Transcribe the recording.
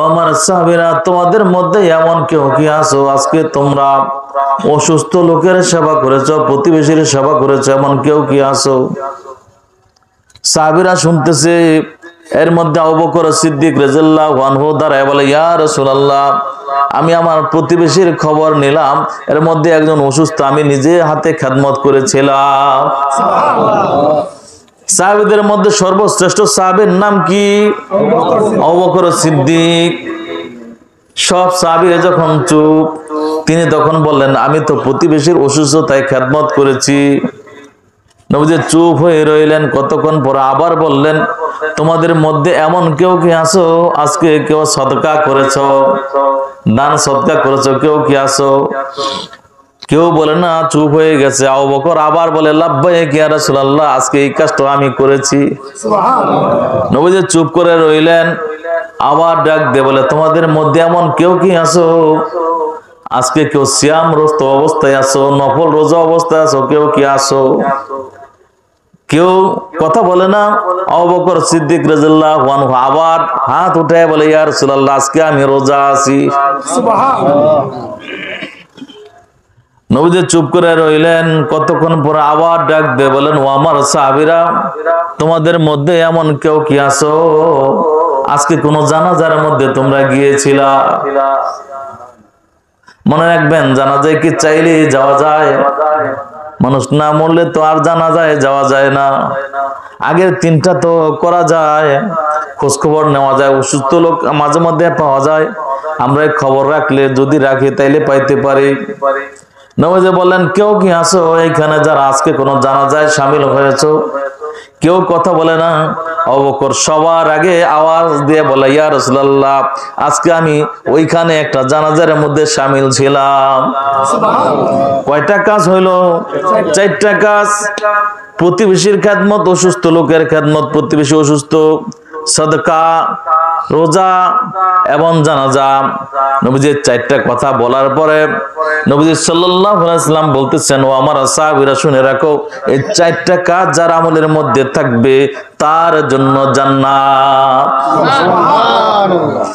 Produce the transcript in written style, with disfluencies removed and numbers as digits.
আমার সাহাবীরা, তোমাদের মধ্যে এমন কেউ কি আছো আজকে তোমরা অসুস্থ লোকের সেবা করেছো, প্রতিবেশীর সেবা করেছো, এমন কেউ কি আছো? সাহাবীরা শুনতেছে। এর মধ্যে আবু বকর সিদ্দিক রাদিয়াল্লাহু আনহু দাঁড়ায় বলে, ইয়া রাসূলুল্লাহ, আমি আমার প্রতিবেশীর খবর নিলাম, এর মধ্যে একজন অসুস্থ, আমি নিজে হাতে খেদমত করেছিলাম। সাহাবীদের মধ্যে সর্বশ্রেষ্ঠ সাহাবীর নাম কি? আবু বকর সিদ্দিক। সব সাহাবীরা যখন চুপ, তিনি তখন বললেন, আমি তো প্রতিবেশীর অসুস্থতায় খেদমত করেছি। নবীজি চুপ হয়ে রইলেন। কতক্ষণ পর আবার বললেন, তোমাদের মধ্যে এমন কেউ কি আছো আজকে কেউ সদকা করেছো, দান সদকা করেছো, কেউ কি আছো? কেউ বলে না, চুপ হয়ে গেছে। আবু বকর আবার বলে, লাব্বাইক ইয়া রাসূলুল্লাহ, আজকে এই কাজটা আমি করেছি। সুবহানাল্লাহ। নবীজি চুপ করে রইলেন। আবার ডাক দিয়ে বলে, তোমাদের মধ্যে এমন কেউ কি আছো আজকে কেউ সিয়ামগ্রস্ত অবস্থায় আছো, নফল রোজা অবস্থায় আছো, কেউ কি আছো? কেউ কথা বলে না। আবু বকর সিদ্দিক রাদিয়াল্লাহু আনহু আবার হাত উঠায় বলে, ইয়া রাসূলুল্লাহ, আজকে আমি রোজা আছি। সুবহানাল্লাহ। নবীজি চুপ করে রইলেন। কতক্ষণ পর আবার ডাক দিয়ে বলেন, ও আমার সাহাবীরা, তোমাদের মধ্যে এমন কেউ কি আছো আজকে কোন জানাজার মধ্যে তোমরা গিয়েছিলা? মনে রাখবেন, জানাজায় কি চাইলে যাওয়া যায়? মানুষ না মরলে তো আর জানাজায় যাওয়া যায় না। আগের তিনটা তো করা যায়, খোঁজ খবর নেওয়া যায়, অসুস্থ লোক মাঝে মধ্যে পাওয়া যায়, আমরা খবর রাখলে যদি রাখি তাইলে পাইতে পারি। নবীজি বললেন, কেউ কি আছো এইখানে যারা আজকে কোন জানাজায় শামিল হয়েছো? কেউ কথা বলে না। আবু বকর সবার আগে আওয়াজ দিয়ে বলে, ইয়া রাসূলুল্লাহ, আজকে আমি ওইখানে একটা জানাজার মধ্যে শামিল ছিলাম। কয়টা কাজ হইলো? চারটা কাজ। প্রতিবেশীর খেদমত, অসুস্থ লোকের খেদমত, প্রতিবেশী অসুস্থ, সাদকা, রোজা এবং জানাজা। নবীজি চারটা কথা বলার পরে নবীজি সাল্লাল্লাহু আলাইহি ওয়াসাল্লাম বলতেছেন, ও আমার সাহাবীরা শুনে রাখো, এই চারটা কাজ যার আমলের মধ্যে থাকবে তার জন্য জান্নাত। সুবহানাল্লাহ।